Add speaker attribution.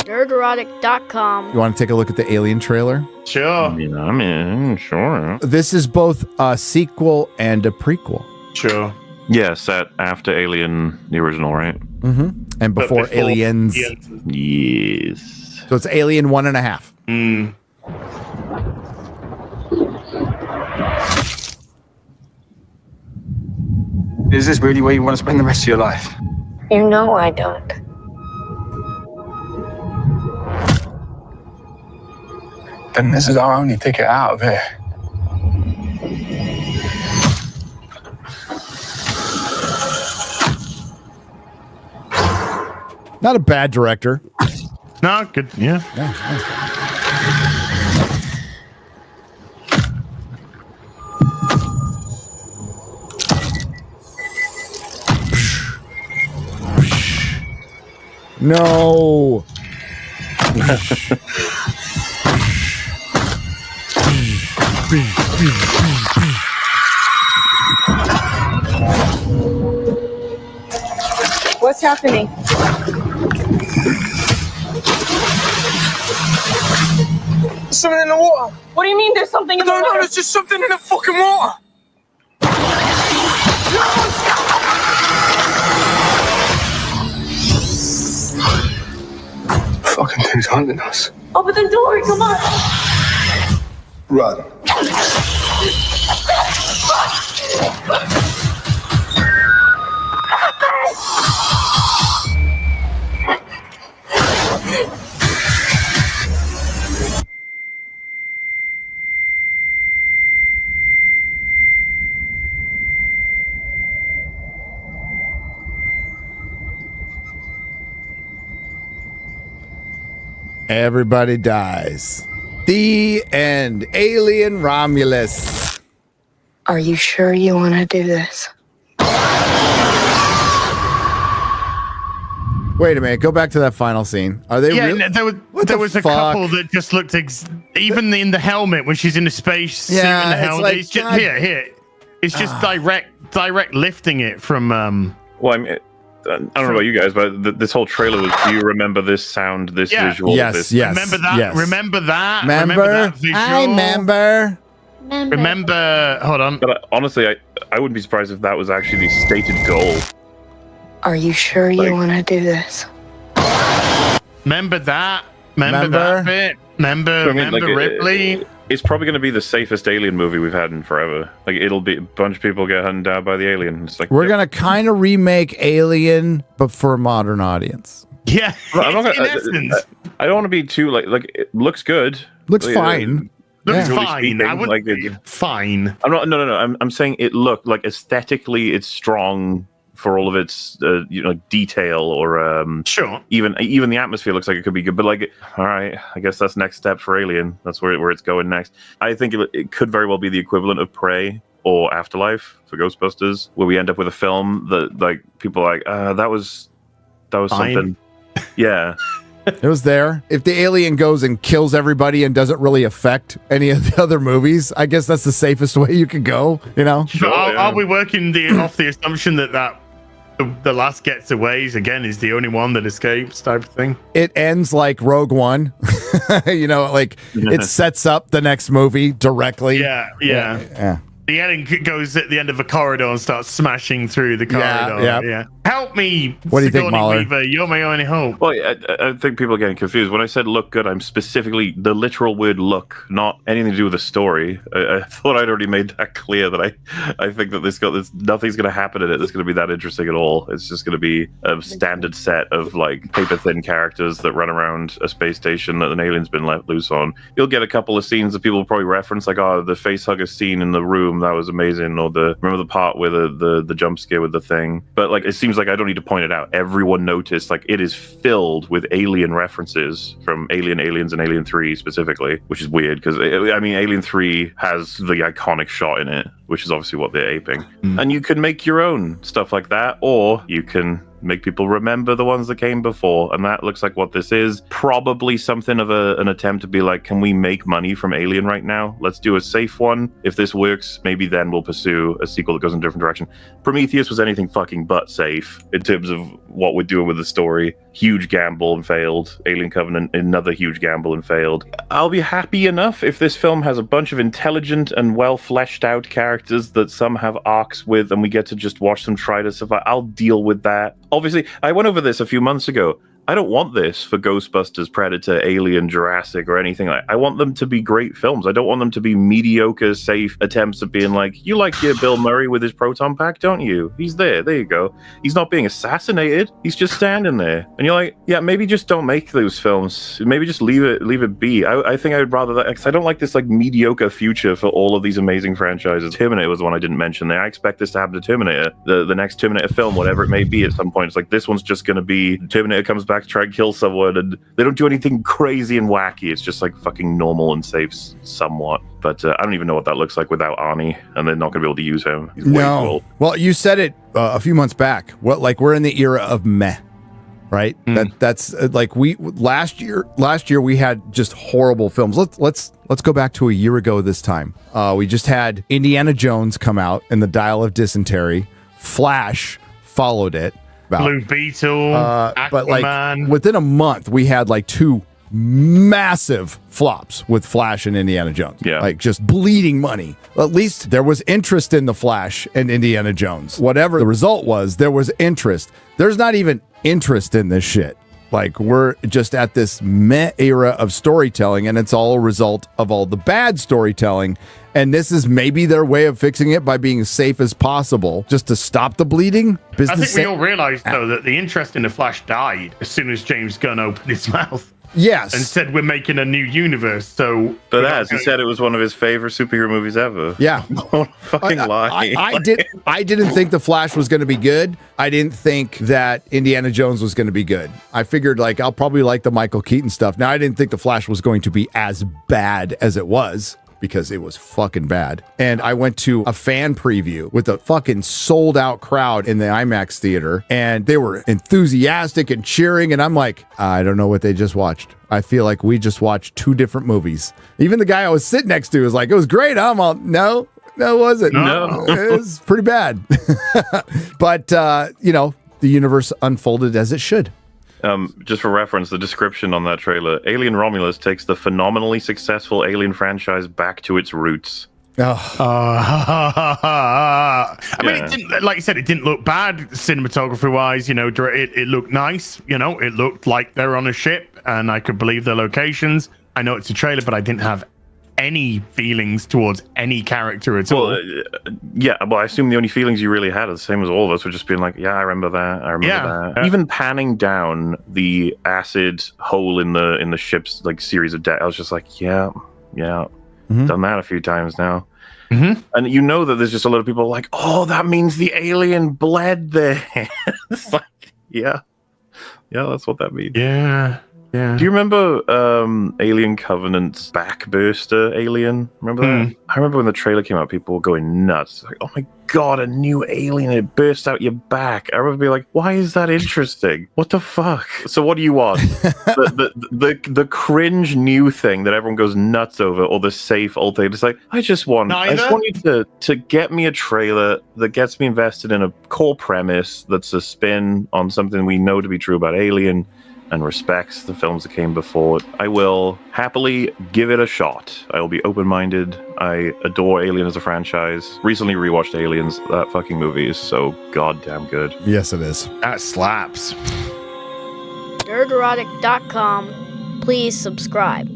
Speaker 1: Nerdrotic.com.
Speaker 2: You want to take a look at the Alien trailer?
Speaker 3: Sure.
Speaker 4: I mean, sure.
Speaker 2: This is both a sequel and a prequel.
Speaker 3: Sure.
Speaker 4: Yeah, set after Alien, the original, right?
Speaker 2: Mm-hmm. And before Aliens.
Speaker 4: Yes.
Speaker 2: So it's Alien 1.5.
Speaker 3: Mm.
Speaker 5: Is this really where you want to spend the rest of your life?
Speaker 6: You know I don't.
Speaker 5: Then this is our only ticket out of here.
Speaker 2: Not a bad director.
Speaker 3: No, good. Yeah.
Speaker 2: No.
Speaker 6: What's happening?
Speaker 5: There's something in the water.
Speaker 6: What do you mean there's something in the water?
Speaker 5: No, there's just something in the fucking water. Fucking thing's hunting us.
Speaker 6: Open the door, come on.
Speaker 5: Run.
Speaker 2: Everybody dies. The end. Alien Romulus.
Speaker 6: Are you sure you want to do this?
Speaker 2: Wait a minute. Go back to that final scene. Are they?
Speaker 3: Yeah,
Speaker 2: really?
Speaker 3: there was a couple that just looked even in the helmet when she's in the space suit in the helmet.
Speaker 2: like,
Speaker 3: it's just here. It's just direct lifting it from.
Speaker 4: Well, I mean, I don't know about you guys, but this whole trailer was. Do you remember this sound, this visual?
Speaker 2: Yes,
Speaker 4: this,
Speaker 2: yes.
Speaker 3: Remember that?
Speaker 2: Yes.
Speaker 3: Remember that?
Speaker 2: Remember
Speaker 3: that visual?
Speaker 2: I remember.
Speaker 3: Remember. Hold on.
Speaker 4: But honestly, I wouldn't be surprised if that was actually the stated goal.
Speaker 6: Are you sure you want to do this?
Speaker 3: Remember that? Remember that bit? Remember Ripley?
Speaker 4: It's probably going to be the safest Alien movie we've had in forever. Like, it'll be a bunch of people get hunted down by the alien. It's like
Speaker 2: We're gonna kind of remake Alien, but for a modern audience.
Speaker 3: Yeah.
Speaker 4: I'm not
Speaker 3: in
Speaker 4: gonna,
Speaker 3: essence.
Speaker 4: I don't want to be too like it looks good.
Speaker 2: Looks fine.
Speaker 3: Looks
Speaker 4: Visually
Speaker 3: fine.
Speaker 4: speaking,
Speaker 3: I would fine.
Speaker 4: I'm not. No. I'm saying it looked like aesthetically, it's strong for all of its detail or
Speaker 3: Sure.
Speaker 4: Even the atmosphere looks like it could be good. But like, all right, I guess that's next step for Alien. That's where it's going next. I think it could very well be the equivalent of Prey or Afterlife for Ghostbusters, where we end up with a film that like people are like that was
Speaker 3: Fine.
Speaker 4: something. Yeah.
Speaker 2: It was there. If the alien goes and kills everybody and doesn't really affect any of the other movies, I guess that's the safest way you could go, you know?
Speaker 3: Sure, are we working off the assumption that the last gets away is the only one that escapes type of thing?
Speaker 2: It ends like Rogue One. Like it sets up the next movie directly.
Speaker 3: Yeah. The alien goes at the end of a corridor and starts smashing through the corridor. Yeah. Help me.
Speaker 2: What do you think, MauLer?
Speaker 3: Weaver. You're my only hope.
Speaker 4: Well, I think people are getting confused. When I said look good, I'm specifically the literal word look, not anything to do with the story. I thought I'd already made that clear that I think that nothing's going to happen in it that's going to be that interesting at all. It's just going to be a standard set of like paper thin characters that run around a space station that an alien's been let loose on. You'll get a couple of scenes that people will probably reference, like, oh, the face hugger scene in the room, that was amazing, or remember the part where the jump scare with the thing. But like, it seems like I don't need to point it out. Everyone noticed, like, it is filled with alien references from Aliens, and Alien 3 specifically, which is weird because I mean, Alien 3 has the iconic shot in it which is obviously what they're aping. And you can make your own stuff like that, or you can make people remember the ones that came before, and that looks like what this is. Probably something of an attempt to be like, can we make money from Alien right now? Let's do a safe one. If this works, maybe then we'll pursue a sequel that goes in a different direction. Prometheus was anything fucking but safe in terms of what we're doing with the story. Huge gamble and failed. Alien Covenant, another huge gamble and failed. I'll be happy enough if this film has a bunch of intelligent and well fleshed out characters that some have arcs with, and we get to just watch them try to survive. I'll deal with that. Obviously, I went over this a few months ago. I don't want this for Ghostbusters, Predator, Alien, Jurassic, or anything like that. I want them to be great films. I don't want them to be mediocre, safe attempts at being like, you like your Bill Murray with his proton pack, don't you? He's there. There you go. He's not being assassinated. He's just standing there. And you're like, yeah, maybe just don't make those films. Maybe just leave it be. I think I would rather that, because I don't like this like mediocre future for all of these amazing franchises. Terminator was the one I didn't mention there. I expect this to happen to Terminator. The next Terminator film, whatever it may be at some point, it's like, this one's just going to be Terminator comes back to try and kill someone, and they don't do anything crazy and wacky. It's just like fucking normal and safe somewhat. But I don't even know what that looks like without Arnie, and they're not going to be able to use him. He's way too old.
Speaker 2: Well, you said it a few months back. What, like, we're in the era of meh, right? That's like last year we had just horrible films. Let's go back to a year ago this time. We just had Indiana Jones come out in the Dial of Dysentery. Flash followed it.
Speaker 3: Blue Beetle,
Speaker 2: but like
Speaker 3: Aquaman.
Speaker 2: within a month, we had like two massive flops with Flash and Indiana Jones.
Speaker 4: Yeah.
Speaker 2: Like just bleeding money. At least there was interest in the Flash and Indiana Jones. Whatever the result was, there was interest. There's not even interest in this shit. Like, we're just at this meh era of storytelling, and it's all a result of all the bad storytelling. And this is maybe their way of fixing it by being as safe as possible, just to stop the bleeding.
Speaker 3: I think we all realized, though, that the interest in the Flash died as soon as James Gunn opened his mouth.
Speaker 2: Yes.
Speaker 3: And said, we're making a new universe, so...
Speaker 4: But as he said, it was one of his favorite superhero movies ever.
Speaker 2: Yeah.
Speaker 4: What a fucking lie.
Speaker 2: I didn't think the Flash was going to be good. I didn't think that Indiana Jones was going to be good. I figured, like, I'll probably like the Michael Keaton stuff. Now, I didn't think the Flash was going to be as bad as it was, because it was fucking bad. And I went to a fan preview with a fucking sold out crowd in the IMAX theater, and they were enthusiastic and cheering. And I'm like, I don't know what they just watched. I feel like we just watched two different movies. Even the guy I was sitting next to was like, it was great. I'm all, no, it wasn't.
Speaker 4: No.
Speaker 2: It was pretty bad. But, you know, the universe unfolded as it should.
Speaker 4: Just for reference, the description on that trailer, Alien Romulus takes the phenomenally successful Alien franchise back to its roots.
Speaker 3: I mean, it didn't, like you said, it didn't look bad cinematography wise. You know, it looked nice. You know, it looked like they're on a ship, and I could believe their locations. I know it's a trailer, but I didn't have any feelings towards any character at all.
Speaker 4: Yeah, well, I assume the only feelings you really had are the same as all of us, were just being like, yeah, I remember that. I remember that. Even panning down the acid hole in the ship's like series of death, I was just like, yeah, done that a few times now. And you know that there's just a lot of people like, oh, that means the alien bled there. It's like, yeah, that's what that means.
Speaker 3: Yeah.
Speaker 4: Do you remember Alien Covenant's backburster alien? Remember that? I remember when the trailer came out, people were going nuts. Like, oh my god, a new alien, it bursts out your back. I remember being like, why is that interesting? What the fuck? So what do you want? the cringe new thing that everyone goes nuts over, or the safe old thing? It's like, I just want you to get me a trailer that gets me invested in a core premise that's a spin on something we know to be true about Alien, and respects the films that came before it. I will happily give it a shot. I will be open-minded. I adore Alien as a franchise. Recently rewatched Aliens. That fucking movie is so goddamn good.
Speaker 2: Yes, it is.
Speaker 3: That slaps.
Speaker 1: Nerdrotic.com. Please subscribe.